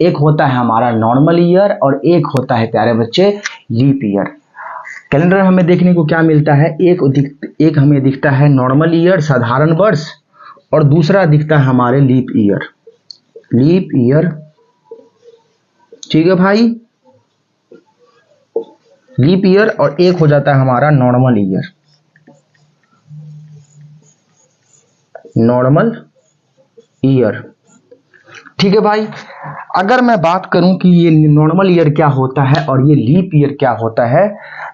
एक होता है हमारा नॉर्मल ईयर और एक होता है प्यारे बच्चे लीप ईयर। कैलेंडर हमें देखने को क्या मिलता है, एक हमें दिखता है नॉर्मल ईयर साधारण वर्ष और दूसरा दिखता है हमारे लीप ईयर। लीप ईयर, ठीक है भाई, लीप ईयर, और एक हो जाता है हमारा नॉर्मल ईयर। नॉर्मल ईयर, ठीक है भाई। अगर मैं बात करूं कि ये नॉर्मल ईयर क्या होता है और ये लीप ईयर क्या होता है,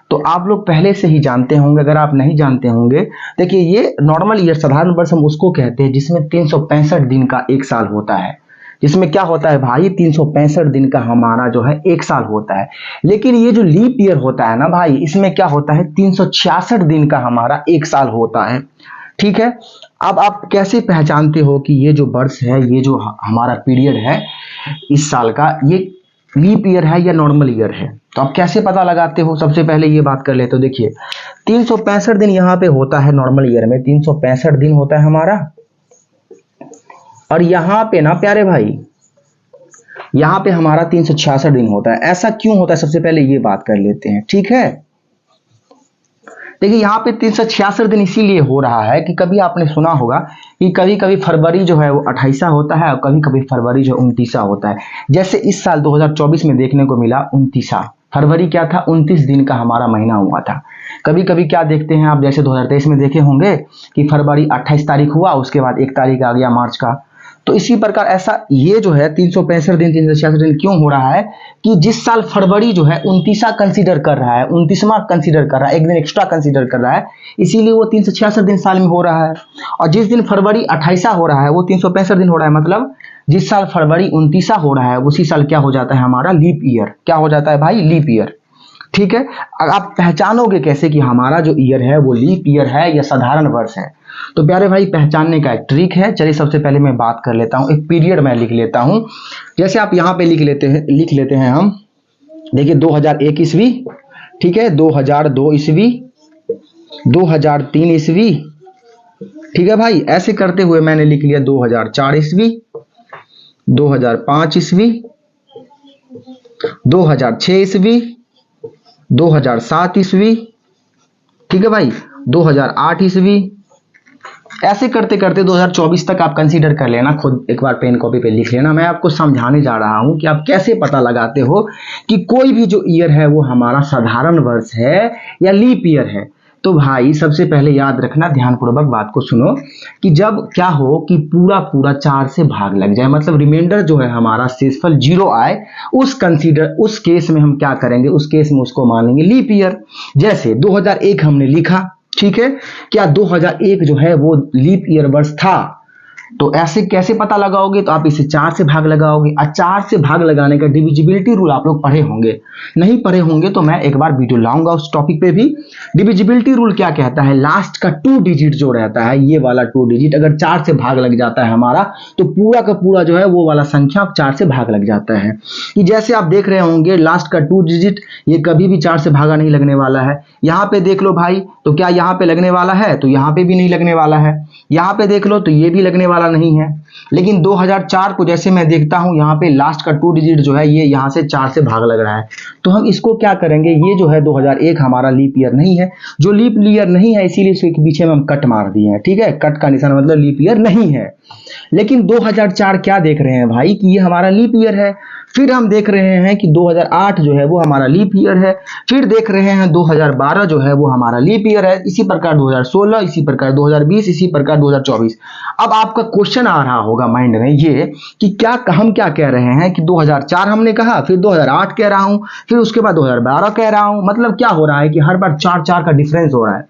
तो आप लोग पहले से ही जानते होंगे। अगर आप नहीं जानते होंगे, देखिए ये नॉर्मल ईयर साधारण वर्ष हम उसको कहते हैं जिसमें 365 दिन का एक साल होता है। जिसमें क्या होता है भाई, 365 दिन का हमारा जो है एक साल होता है। लेकिन ये जो लीप ईयर होता है ना भाई, इसमें क्या होता है, 366 दिन का हमारा एक साल होता है, ठीक है। अब आप कैसे पहचानते हो कि ये जो वर्ष है, ये जो हमारा पीरियड है इस साल का, ये लीप ईयर है या नॉर्मल ईयर है? तो आप कैसे पता लगाते हो, सबसे पहले ये बात कर लेते हो। देखिए 365 दिन यहाँ पे होता है नॉर्मल ईयर में, 365 दिन होता है हमारा, और यहाँ पे ना प्यारे भाई, यहाँ पे हमारा 366 दिन होता है। ऐसा क्यों होता है, सबसे पहले ये बात कर लेते हैं, ठीक है। देखिए यहाँ पे 366 दिन इसीलिए हो रहा है कि कभी आपने सुना होगा कि कभी कभी फरवरी जो है वो 28 होता है और कभी कभी फरवरी जो 29 होता है। जैसे इस साल 2024 में देखने को मिला 29, फरवरी क्या था, 29 दिन का हमारा महीना हुआ था। कभी कभी क्या देखते हैं आप, जैसे 2023 में देखे होंगे कि फरवरी 28 तारीख हुआ, उसके बाद 1 तारीख आ गया मार्च का। तो इसी प्रकार ऐसा ये जो है 365 दिन 366 दिन क्यों हो रहा है कि जिस साल फरवरी जो है 29 कंसीडर कर रहा है, 29वां कंसीडर कर रहा है, एक दिन एक्स्ट्रा कंसीडर कर रहा है, इसीलिए वो 366 दिन साल में हो रहा है। और जिस दिन फरवरी 28 हो रहा है वो 365 दिन हो रहा है। मतलब जिस साल फरवरी 29 हो रहा है उसी साल क्या हो जाता है हमारा लीप ईयर। क्या हो जाता है भाई, लीप ईयर, ठीक है। आप पहचानोगे कैसे कि हमारा जो ईयर है वो लीप ईयर है या साधारण वर्ष है? तो प्यारे भाई पहचानने का एक ट्रिक है। चलिए सबसे पहले मैं बात कर लेता हूं, एक पीरियड मैं लिख लेता हूं। जैसे आप यहां पे लिख लेते हैं हम, देखिए 2001 ईस्वी, ठीक है, 2002 ईस्वी, 2003 ईस्वी, ठीक है भाई। ऐसे करते हुए मैंने लिख लिया 2004 ईस्वी, 2005 ईस्वी, 2006 ईस्वी, 2007 ईस्वी, ठीक है भाई, 2008 ईस्वी। ऐसे करते करते 2024 तक आप कंसीडर कर लेना। खुद एक बार पेन कॉपी पे लिख लेना। मैं आपको समझाने जा रहा हूं कि आप कैसे पता लगाते हो कि कोई भी जो ईयर है वो हमारा साधारण वर्ष है या लीप ईयर है। तो भाई सबसे पहले याद रखना, ध्यानपूर्वक बात को सुनो, कि जब क्या हो कि पूरा पूरा 4 से भाग लग जाए, मतलब रिमाइंडर जो है हमारा शेषफल 0 आए, उस केस में हम क्या करेंगे, उस केस में उसको मानेंगे लीप ईयर। जैसे 2001 हमने लिखा, ठीक है, क्या 2001 जो है वो लीप ईयर वर्ष था? तो ऐसे कैसे पता लगाओगे, तो आप इसे 4 से भाग लगाओगे। और 4 से भाग लगाने का डिविजिबिलिटी रूल आप लोग पढ़े होंगे, नहीं पढ़े होंगे तो मैं एक बार वीडियो लाऊंगा उस टॉपिक पे भी। डिविजिबिलिटी रूल क्या कहता है, लास्ट का 2 डिजिट जो रहता है, ये वाला 2 डिजिट अगर 4 से भाग लग जाता है हमारा, तो पूरा का पूरा जो है वो वाला संख्या 4 से भाग लग जाता है। कि जैसे आप देख रहे होंगे लास्ट का 2 डिजिट ये कभी भी 4 से भागा नहीं लगने वाला है। यहाँ पे देख लो भाई, तो क्या यहाँ पे लगने वाला है? तो यहाँ पे भी नहीं लगने वाला है। यहाँ पे देख लो तो ये भी लगने वाला नहीं है। लेकिन 2004 को जैसे मैं देखता हूं, यहाँ पे लास्ट का 2 डिजिट जो है ये यहाँ से 4 से भाग लग रहा है। तो हम इसको क्या करेंगे, ये जो है 2001 हमारा लीप ईयर नहीं है। जो लीप ईयर नहीं है इसीलिए इसके पीछे में हम कट मार दिए हैं, ठीक है। कट का निशान मतलब लीप ईयर नहीं है। लेकिन 2004 क्या देख रहे हैं भाई कि ये हमारा लीप ईयर है। फिर हम देख रहे हैं कि 2008 जो है वो हमारा लीप ईयर है। फिर देख रहे हैं 2012 जो है वो हमारा लीप ईयर है। इसी प्रकार 2016, इसी प्रकार 2020, इसी प्रकार 2024। अब आपका क्वेश्चन आ रहा होगा माइंड में ये कि क्या हम क्या कह रहे हैं कि 2004 हमने कहा, फिर 2008 कह रहा हूं, फिर उसके बाद 2012 कह रहा हूं। मतलब क्या हो रहा है कि हर बार 4 का डिफरेंस हो रहा है।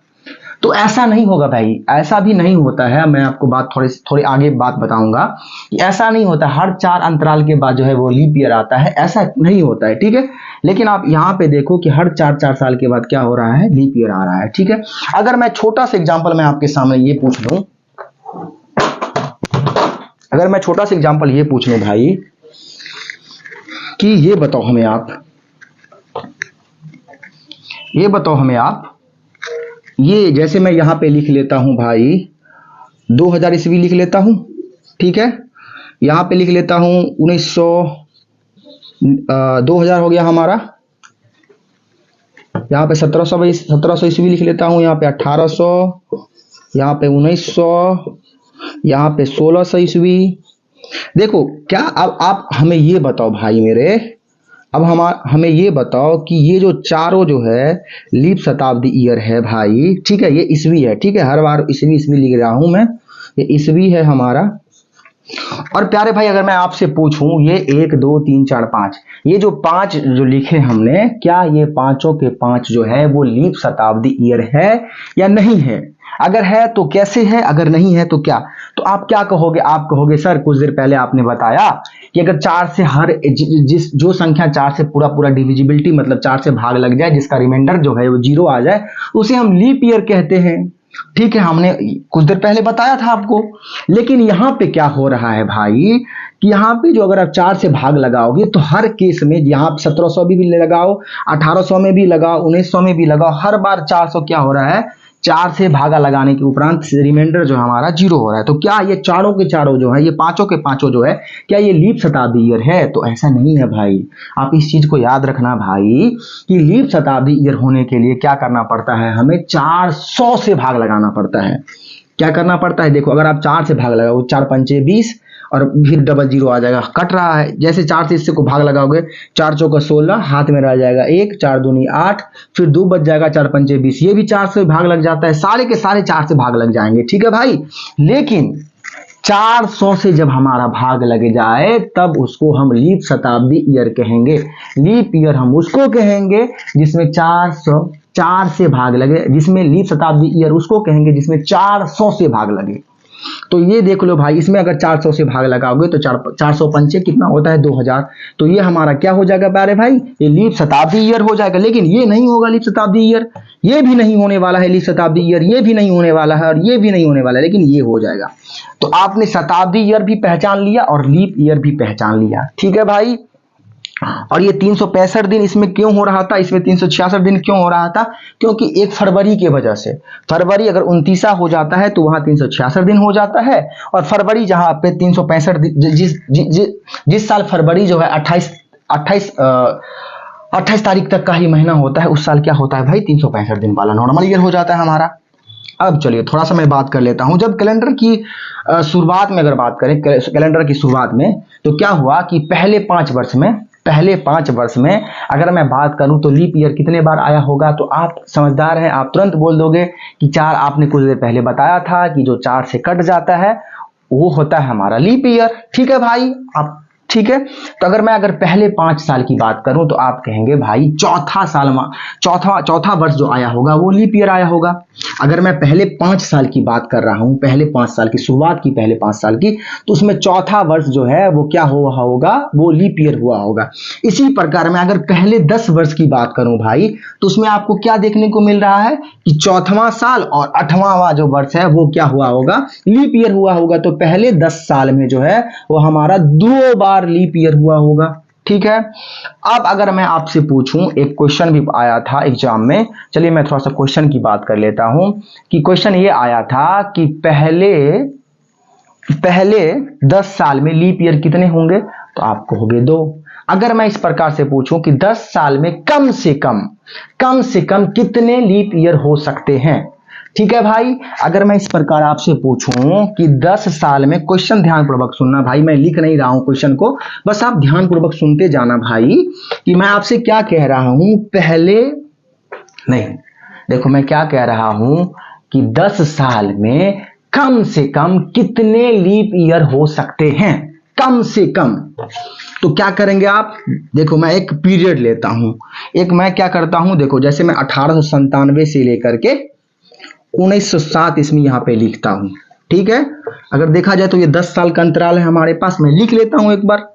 तो ऐसा नहीं होगा भाई, ऐसा भी नहीं होता है। मैं आपको बात थोड़ी आगे बात बताऊंगा कि ऐसा नहीं होता हर 4 अंतराल के बाद जो है वो लीप ईयर आता है, ऐसा नहीं होता है, ठीक है। लेकिन आप यहाँ पे देखो कि हर 4 साल के बाद क्या हो रहा है, लीप ईयर आ रहा है, ठीक है। अगर मैं छोटा सा एग्जाम्पल मैं आपके सामने ये पूछ लूं, अगर मैं छोटा सा एग्जाम्पल ये पूछ लूं भाई कि ये बताओ हमें आप, ये जैसे मैं यहां पे लिख लेता हूं भाई 2000 ईस्वी लिख लेता हूं, ठीक है। यहां पे लिख लेता हूं 1900 2000 हो गया हमारा, यहाँ पे 1700 ईस्वी लिख लेता हूँ, यहाँ पे 1800, यहाँ पे 1900, यहाँ पे 1600 ईस्वी। देखो क्या, अब आप हमें ये बताओ भाई मेरे, अब हमें ये बताओ कि ये जो चारों जो है लीप शताब्दी ईयर है भाई, ठीक है, ये ईस्वी है, ठीक है, हर बार ईस्वी ईस्वी लिख रहा हूं मैं, ये ईस्वी है हमारा। और प्यारे भाई अगर मैं आपसे पूछूं ये 1 2 3 4 5, ये जो 5 जो लिखे हमने, क्या ये पांचों के पांच जो है वो लीप शताब्दी ईयर है या नहीं है? अगर है तो कैसे है, अगर नहीं है तो क्या? तो आप क्या कहोगे? आप कहोगे सर कुछ देर पहले आपने बताया कि अगर 4 से हर जिस जो संख्या 4 से पूरा पूरा डिविजिबिलिटी मतलब 4 से भाग लग जाए, जिसका रिमाइंडर जो है वो 0 आ जाए, उसे हम लीप ईयर कहते हैं। ठीक है, हमने कुछ देर पहले बताया था आपको। लेकिन यहां पे क्या हो रहा है भाई कि यहाँ पे जो अगर आप 4 से भाग लगाओगे तो हर केस में यहाँ 1700 भी लगाओ, 1800 में भी लगाओ, 1900 में भी लगाओ, हर बार 400 क्या हो रहा है, 4 से भागा लगाने के उपरांत रिमाइंडर जो हमारा 0 हो रहा है। तो क्या ये चारों के चारों जो है, ये पांचों के पांचों जो है, क्या ये लीप शताब्दी ईयर है? तो ऐसा नहीं है भाई। आप इस चीज को याद रखना भाई कि लीप शताब्दी ईयर होने के लिए क्या करना पड़ता है, हमें 400 से भाग लगाना पड़ता है। क्या करना पड़ता है? देखो अगर आप 4 से भाग लगाओ, 4 पंचे 20 और फिर डबल 0 आ जाएगा, कट रहा है। जैसे 4 से इससे को भाग लगाओगे, 4 चौका 16, हाथ में रह जाएगा 1, 4 दूनी 8, फिर 2 बच जाएगा, 4 पंचे 20, ये भी 4 से भाग लग जाता है, सारे के सारे 4 से भाग लग जाएंगे। ठीक है भाई, लेकिन 400 से जब हमारा भाग लगे जाए तब उसको हम लीप शताब्दी ईयर कहेंगे। लीप ईयर हम उसको कहेंगे जिसमें 4 से भाग लगे, जिसमें लीप शताब्दी ईयर उसको कहेंगे जिसमें 400 से भाग लगे। तो ये देख लो भाई, इसमें अगर 400 से भाग लगाओगे तो 400 पंचे कितना होता है, 2000। तो ये हमारा क्या हो जाएगा प्यारे भाई, ये लीप शताब्दी ईयर हो जाएगा। लेकिन ये नहीं होगा लीप शताब्दी ईयर, ये भी नहीं होने वाला है लीप शताब्दी ईयर, ये भी नहीं होने वाला है और ये भी नहीं होने वाला है, लेकिन ये हो जाएगा। तो आपने शताब्दी ईयर भी पहचान लिया और लीप ईयर भी पहचान लिया। ठीक है भाई, और ये 365 दिन इसमें क्यों हो रहा था, इसमें 366 दिन क्यों हो रहा था? क्योंकि 1 फरवरी के वजह से, फरवरी अगर 29 हो जाता है तो वहां 366 दिन हो जाता है, और फरवरी जहां पे 365 दिन, जिस साल फरवरी जो है 28 तारीख तक का ही महीना होता है, उस साल क्या होता है भाई, 365 दिन वाला नॉर्मल ईयर हो जाता है हमारा। अब चलिए थोड़ा सा मैं बात कर लेता हूं। जब कैलेंडर की शुरुआत में अगर बात करें, कैलेंडर की शुरुआत में तो क्या हुआ कि पहले 5 वर्ष में अगर मैं बात करूं तो लीप ईयर कितने बार आया होगा? तो आप समझदार हैं, आप तुरंत बोल दोगे कि 4। आपने कुछ देर पहले बताया था कि जो 4 से कट जाता है वो होता है हमारा लीप ईयर। ठीक है भाई, आप ठीक है। तो अगर मैं पहले 5 साल की बात करूं तो आप कहेंगे भाई चौथा वर्ष जो आया होगा वो लीप ईयर आया होगा। अगर मैं पहले 5 साल की बात कर रहा हूं, पहले 5 साल की शुरुआत की, पहले 5 साल की, तो उसमें चौथा वर्ष जो है वो क्या हुआ होगा, वो लीप ईयर हुआ होगा। इसी प्रकार मैं अगर पहले 10 वर्ष की बात करूं भाई, तो उसमें आपको क्या देखने को मिल रहा है कि चौथवा साल और 8वां जो वर्ष है वो क्या हुआ होगा, लीप ईयर हुआ होगा। तो पहले 10 साल में जो है वो हमारा 2 बार लीप ईयर हुआ होगा। ठीक है, अब अगर मैं आपसे पूछूं, एक क्वेश्चन भी आया था एग्जाम में, चलिए मैं थोड़ा सा क्वेश्चन की बात कर लेता हूं कि क्वेश्चन ये आया था कि पहले 10 साल में लीप ईयर कितने होंगे? तो आप कहोगे 2। अगर मैं इस प्रकार से पूछूं कि 10 साल में कम से कम कितने लीप ईयर हो सकते हैं? ठीक है भाई, अगर मैं इस प्रकार आपसे पूछूं कि 10 साल में, क्वेश्चन ध्यानपूर्वक सुनना भाई, मैं लिख नहीं रहा हूं क्वेश्चन को, बस आप ध्यानपूर्वक सुनते जाना भाई कि मैं आपसे क्या कह रहा हूं। पहले नहीं, देखो मैं क्या कह रहा हूं कि 10 साल में कम से कम कितने लीप ईयर हो सकते हैं, कम से कम। तो क्या करेंगे आप, देखो मैं एक पीरियड लेता हूं, मैं क्या करता हूं, देखो जैसे मैं 1897 से लेकर के 1907 इसमें यहां पे लिखता हूं। ठीक है, अगर देखा जाए तो ये 10 साल का अंतराल है हमारे पास, मैं लिख लेता हूं एक बार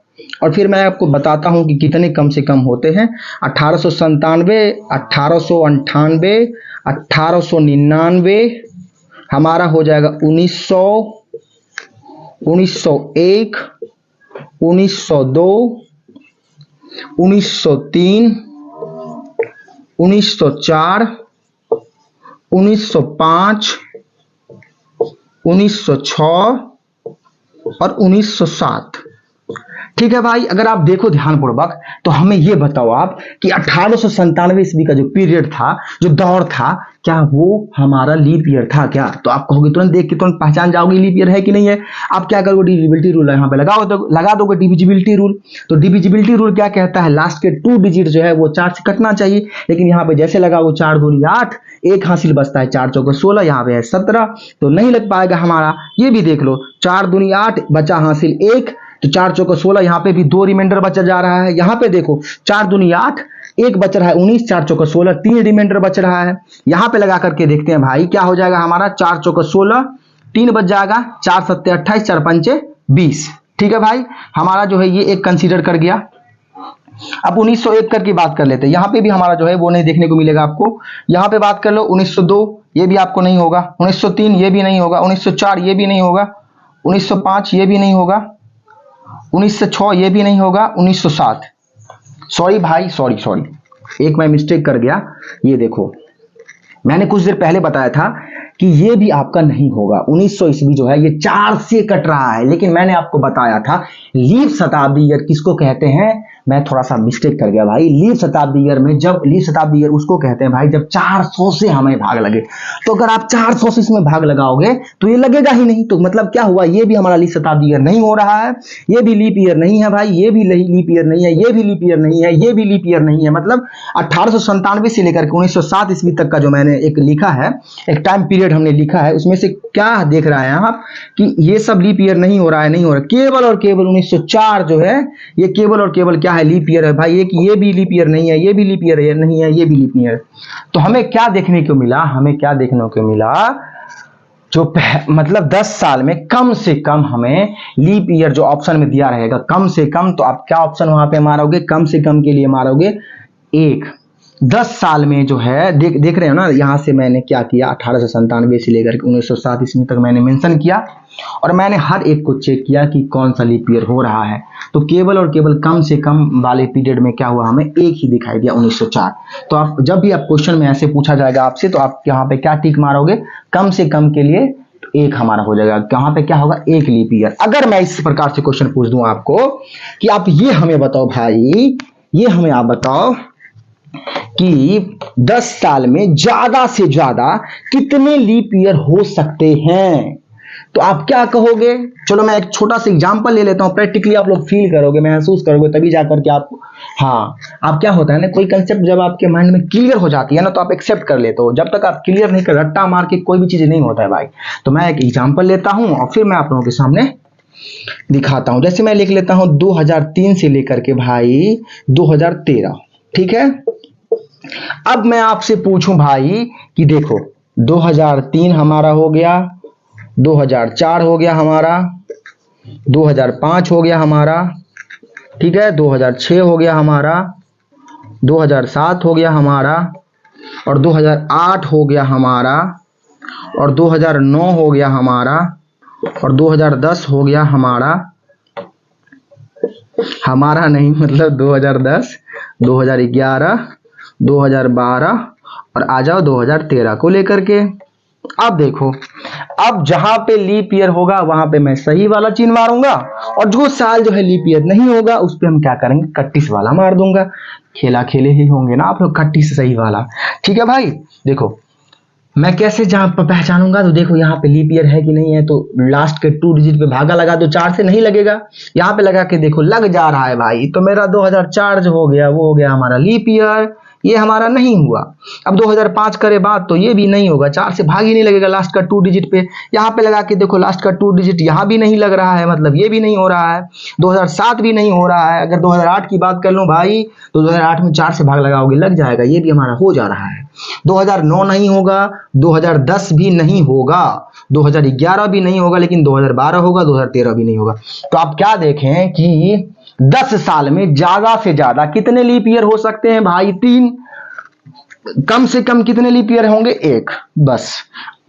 और फिर मैं आपको बताता हूं कि कितने कम से कम होते हैं। 1897, 1898, 1899, हमारा हो जाएगा 1900, 1901, 1902, 1903, 1904, 1905, 1906 और 1907। ठीक है भाई, अगर आप देखो ध्यानपूर्वक तो हमें ये बताओ आप कि 1897 ईस्वी का जो पीरियड था, जो दौर था, क्या वो हमारा लीप ईयर था क्या? तो आप कहोगे, तुरंत देख के तुरंत पहचान जाओगे लीप ईयर है कि नहीं है। आप क्या करोगे, डिविजिबिलिटी रूल यहाँ पे लगाओ, तो लगा दोगे डिविजिबिलिटी रूल। तो डिविजिबिलिटी रूल क्या कहता है, लास्ट के 2 डिजिट जो है वो 4 से कटना चाहिए। लेकिन यहाँ पे जैसे लगाओ 4 दूनी 8, एक हासिल बचता है, 4 चौके 16, यहाँ पे है 17, तो नहीं लग पाएगा हमारा। ये भी देख लो, 4 दूनी 8, बचा हासिल 1, तो 4 चौके 16, यहाँ पे भी 2 रिमाइंडर बचा जा रहा है। यहाँ पे देखो 4 दूनी 8, एक बच रहा है 19, 4 चौके 16, 3 रिमाइंडर बच रहा है। यहाँ पे लगा करके देखते हैं भाई क्या हो जाएगा हमारा, 4 चौके 16, 3 बच जाएगा, 4 सत्ते 28, 4 पंचे 20। ठीक है भाई, हमारा जो है ये एक कंसीडर कर गया। अब 1901 करके बात कर लेते हैं, यहाँ पे भी हमारा जो है वो नहीं देखने को मिलेगा आपको। यहाँ पे बात कर लो 1902, ये भी आपको नहीं होगा। 1903 ये भी नहीं होगा। 1904 ये भी नहीं होगा। 1905 ये भी नहीं होगा। 1906 ये भी नहीं होगा। 1907, सॉरी भाई, सॉरी, एक मैं मिस्टेक कर गया। ये देखो, मैंने कुछ देर पहले बताया था कि ये भी आपका नहीं होगा। 1900 ईस्वी जो है ये 4 से कट रहा है, लेकिन मैंने आपको बताया था लीप शताब्दी ईयर किसको कहते हैं। मैं थोड़ा सा मिस्टेक कर गया भाई। लीप शताब्दी ईयर में, जब लीप शताब्दी ईयर उसको कहते हैं भाई जब 400 से हमें भाग लगे। तो अगर आप 400 से इसमें भाग लगाओगे तो ये लगेगा ही नहीं। तो मतलब क्या हुआ, ये भी हमारा लीप शताब्दी ईयर नहीं हो रहा है। ये भी लीप ईयर नहीं है भाई, ये भी लीप ईयर नहीं है, ये भी लीप ईयर नहीं है, ये भी लीप ईयर नहीं है। मतलब 1897 से लेकर के 1907 ईस्वी तक का जो मैंने एक लिखा है, एक टाइम पीरियड हमने लिखा है, उसमें से क्या देख रहा है आप कि ये सब लीप ईयर नहीं हो रहा है, नहीं हो रहा। केवल और केवल 1904 जो है ये केवल और केवल क्या है, लीप ईयर है भाई। ये भी लीप ईयर नहीं है, ये भी लीप ईयर नहीं है, ये भी लीप ईयर। तो हमें क्या देखने को मिला, हमें क्या देखने को मिला, जो मतलब 10 साल में कम से कम हमें लीप ईयर जो ऑप्शन में दिया रहेगा कम से कम, तो आप क्या ऑप्शन वहां पे मारोगे, कम से कम के लिए मारोगे 1। 10 साल में जो है देख रहे हो ना, यहां से मैंने क्या किया, 1897 से लेकर 1907 ईस्वी तक मैंने मेंशन किया और मैंने हर एक को चेक किया कि कौन सा लीप ईयर हो रहा है। तो केवल और केवल कम से कम वाले पीरियड में क्या हुआ, हमें एक ही दिखाई दिया, 1904। तो आप जब भी आप क्वेश्चन में ऐसे पूछा जाएगा आपसे, तो आप यहाँ पे क्या टिक मारोगे, कम से कम के लिए तो 1 हमारा हो जाएगा। कहाँ पे क्या होगा, 1 लीप ईयर। अगर मैं इस प्रकार से क्वेश्चन पूछ दूं आपको कि आप ये हमें बताओ भाई, ये हमें आप बताओ कि 10 साल में ज्यादा से ज्यादा कितने लीप ईयर हो सकते हैं, तो आप क्या कहोगे। चलो मैं एक छोटा सा एग्जांपल ले लेता हूं, प्रैक्टिकली आप लोग फील करोगे, महसूस करोगे, तभी जाकर के आप, हाँ, आप क्या होता है ना, कोई कंसेप्ट जब आपके माइंड में क्लियर हो जाती है ना, तो आप एक्सेप्ट कर लेते हो। जब तक आप क्लियर नहीं कर, रट्टा मार के कोई भी चीज नहीं होता है भाई। तो मैं एक एग्जांपल लेता हूं और फिर मैं आप लोगों के सामने दिखाता हूं। जैसे मैं लिख लेता हूं 2003 से लेकर के भाई 2013, ठीक है। अब मैं आपसे पूछूं भाई कि देखो 2003 हमारा हो गया, 2004 हो गया हमारा, 2005 हो गया हमारा, ठीक है, 2006 हो गया हमारा, 2007 हो गया हमारा, और 2008 हो गया हमारा, और 2009 हो गया हमारा, और 2010 हो गया हमारा, हमारा नहीं मतलब 2010, 2011, 2012 और आ जाओ 2013 को लेकर के। अब देखो, अब जहां पे लीप ईयर होगा वहां पे मैं सही वाला चिन्ह मारूंगा, और जो साल जो है लीप ईयर नहीं होगा उस पे हम क्या करेंगे, कट्टी वाला मार दूंगा। खेला खेले ही होंगे ना आप लोग, कट्टी से सही वाला। ठीक है भाई, देखो मैं कैसे जहां पर पहचानूंगा, तो देखो यहाँ पे लीप ईयर है कि नहीं है, तो लास्ट के 2 डिजिट पे भागा लगा दो, 4 से नहीं लगेगा। यहाँ पे लगा के देखो लग जा रहा है भाई, तो मेरा 2004 जो हो गया वो हो गया हमारा लीप ईयर, ये हमारा नहीं हुआ। अब 2005 करे बात, तो ये भी नहीं होगा, 4 से भाग ही नहीं लगेगा लास्ट का 2 डिजिट पे। यहाँ पे लगा के देखो लास्ट का 2 डिजिट यहाँ भी नहीं लग रहा है, मतलब ये भी नहीं हो रहा है। 2007 भी नहीं हो रहा है। अगर 2008 की बात कर लूं भाई, तो 2008 में 4 से भाग लगाओगे लग जाएगा, ये भी हमारा हो जा रहा है। 2009 नहीं होगा, 2010 भी नहीं होगा, 2011 भी नहीं होगा, लेकिन 2012 होगा, 2013 भी नहीं होगा। तो आप क्या देखें कि 10 साल में ज्यादा से ज्यादा कितने लीप ईयर हो सकते हैं भाई, 3। कम से कम कितने लीप ईयर होंगे, 1। बस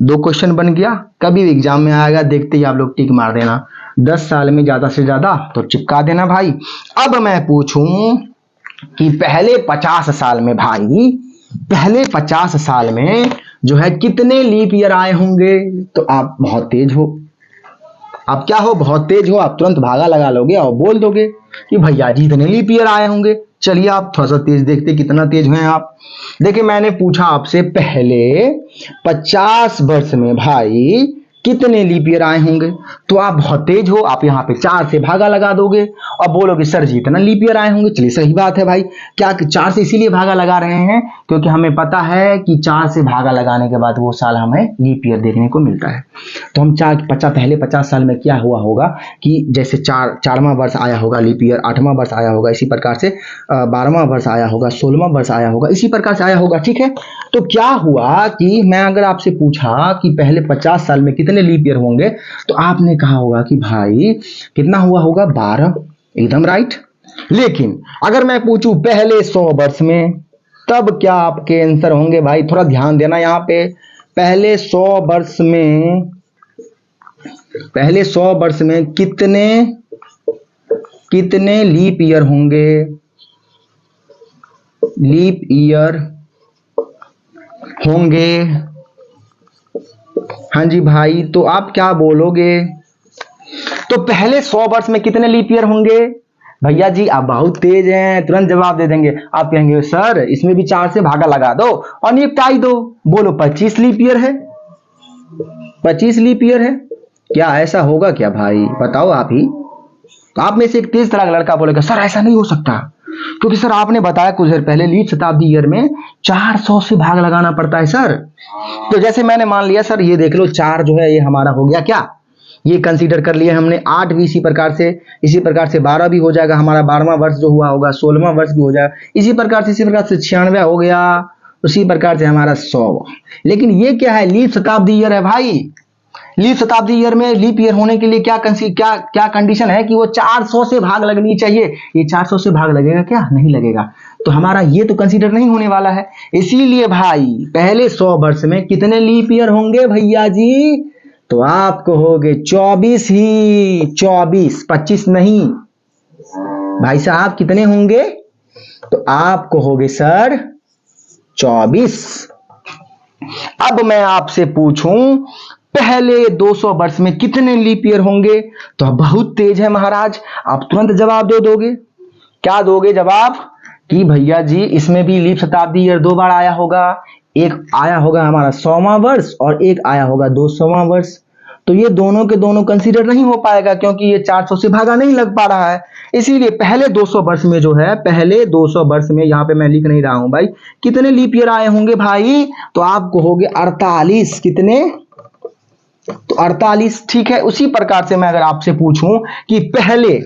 2 क्वेश्चन बन गया। कभी भी एग्जाम में आएगा, देखते ही आप लोग टिक मार देना। 10 साल में ज्यादा से ज्यादा तो चिपका देना भाई। अब मैं पूछूं कि पहले 50 साल में भाई, पहले 50 साल में जो है कितने लीप ईयर आए होंगे, तो आप बहुत तेज हो, आप क्या हो, बहुत तेज हो, आप तुरंत भागा लगा लोगे और बोल दोगे कि भैया जी इतने लीप ईयर आए होंगे। चलिए आप थोड़ा सा तेज देखते कितना तेज हैं आप। देखिए मैंने पूछा आपसे पहले 50 वर्ष में भाई कितने लीप ईयर आए होंगे, तो आप बहुत तेज हो, आप यहाँ पे 4 से भागा लगा दोगे और बोलोगे सर जी इतना लीप ईयर आए होंगे। चलिए सही बात है भाई, क्या 4 से इसीलिए भागा लगा रहे हैं क्योंकि हमें पता है कि 4 से भागा लगाने के बाद वो साल हमें लीप ईयर देखने को मिलता है। तो हम पहले 50 साल में क्या हुआ होगा कि जैसे 4वां वर्ष आया होगा लीप ईयर, 8वां वर्ष आया होगा, इसी प्रकार से 12वां वर्ष आया होगा, 16वां वर्ष आया होगा, इसी प्रकार से आया होगा। ठीक है, तो क्या हुआ कि मैं अगर आपसे पूछा कि पहले 50 साल में कितने लीप ईयर होंगे, तो आपने कहा होगा कि भाई कितना हुआ होगा, 12। एकदम राइट। लेकिन अगर मैं पूछूं पहले 100 वर्ष में, तब क्या आपके आंसर होंगे भाई? थोड़ा ध्यान देना यहाँ पे। पहले 100 वर्ष में कितने लीप ईयर होंगे? लीप ईयर होंगे। हाँ जी भाई, तो आप क्या बोलोगे? तो पहले 100 वर्ष में कितने लीप ईयर होंगे? भैया जी आप बहुत तेज हैं, तुरंत जवाब दे देंगे। आप कहेंगे सर इसमें भी 4 से भागा लगा दो और निपटाई दो। बोलो 25 लीप ईयर है। 25 लीप ईयर है। क्या ऐसा होगा क्या भाई? बताओ आप ही। तो आप में से एक तेज तरह का लड़का बोलेगा सर ऐसा नहीं हो सकता, क्योंकि सर आपने बताया कुछ देर पहले लीप शताब्दी ईयर में 400 से भाग लगाना पड़ता है सर। तो जैसे मैंने मान लिया सर, ये देख लो 4 जो है ये हमारा हो गया, क्या ये कंसीडर कर लिया हमने। 8 भी इसी प्रकार से 12 भी हो जाएगा हमारा, 12वां वर्ष जो हुआ होगा, 16वां वर्ष भी हो जाएगा, इसी प्रकार से 96 हो गया, उसी प्रकार से हमारा 100। लेकिन ये क्या है, लीप शताब्दी ईयर है भाई। लीप शताब्दी ईयर में लीप ईयर होने के लिए क्या कंडीशन है कि वो 400 से भाग लगनी चाहिए। ये 400 से भाग लगेगा क्या? नहीं लगेगा, तो हमारा ये तो कंसीडर नहीं होने वाला है। इसीलिए भाई पहले 100 वर्ष में कितने लीप ईयर होंगे भैया जी? तो आप कहोगे 24 ही, 24, 25 नहीं। भाई साहब कितने होंगे? तो आप कहोगे सर 24। अब मैं आपसे पूछूं पहले 200 वर्ष में कितने लीप ईयर होंगे? तो आप बहुत तेज है महाराज, आप तुरंत जवाब दे दोगे। क्या दोगे जवाब? कि भैया जी इसमें भी लीप शताब्दी ईयर 2 बार आया होगा। एक आया होगा हमारा 100वां वर्ष और एक आया होगा 200वां वर्ष। तो ये दोनों के दोनों कंसीडर नहीं हो पाएगा क्योंकि ये 400 से भागा नहीं लग पा रहा है। इसीलिए पहले 200 वर्ष में जो है, पहले 200 वर्ष में यहाँ पे मैं लिख नहीं रहा हूं भाई, कितने लीप ईयर आए होंगे भाई? तो आप कहोगे 48। कितने? तो 48। ठीक है, उसी प्रकार से मैं अगर आपसे पूछूं कि पहले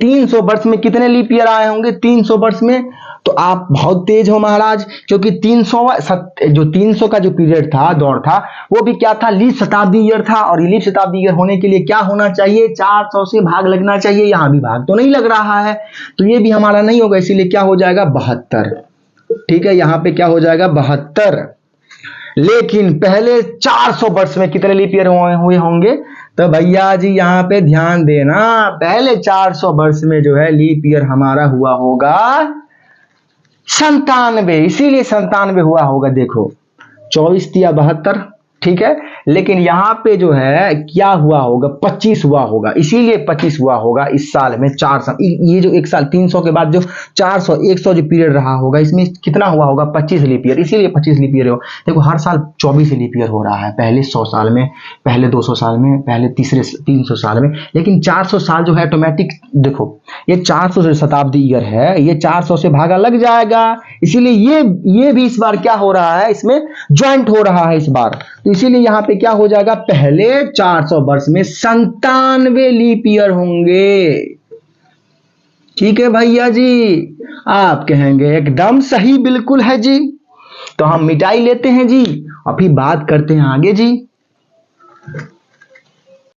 300 वर्ष में कितने लीप ईयर आए होंगे? 300 वर्ष में, तो आप बहुत तेज हो महाराज, क्योंकि 300 का जो पीरियड था, दौर था, वो भी क्या था? लीप शताब्दी ईयर था। और लीप शताब्दी ईयर होने के लिए क्या होना चाहिए? 400 से भाग लगना चाहिए। यहां भी भाग तो नहीं लग रहा है, तो ये भी हमारा नहीं होगा, इसीलिए क्या हो जाएगा? 72। ठीक है, यहां पे क्या हो जाएगा? 72। लेकिन पहले 400 वर्ष में कितने लीप ईयर हुए होंगे? तो भैया जी यहाँ पे ध्यान देना, पहले 400 वर्ष में जो है लीप ईयर हमारा हुआ होगा 97। इसीलिए 97 हुआ होगा। देखो 24 या 72, ठीक है। लेकिन यहाँ पे जो है क्या हुआ होगा? 25 हुआ होगा, इसीलिए 25 हुआ होगा इस साल में। 4 साल, ये जो एक साल 300 के बाद जो 400 100 जो पीरियड रहा होगा, इसमें कितना हुआ होगा? 25 लीप ईयर, इसीलिए 25 लीप ईयर हो। देखो हर साल 24 लीप ईयर हो रहा है, पहले 100 साल में, पहले 200 साल में, पहले तीसरे 300 साल में। लेकिन 400 साल जो है ऑटोमेटिक, देखो ये 400 जो शताब्दी ईयर है, ये 400 से भागा लग जाएगा। इसीलिए ये भी इस बार क्या हो रहा है? इसमें ज्वाइंट हो रहा है इस बार। तो इसीलिए यहां पे क्या हो जाएगा? पहले 400 वर्ष में 97 लीप ईयर होंगे। ठीक है भैया जी, आप कहेंगे एकदम सही, बिल्कुल है जी। तो हम मिटाई लेते हैं जी और फिर बात करते हैं आगे जी।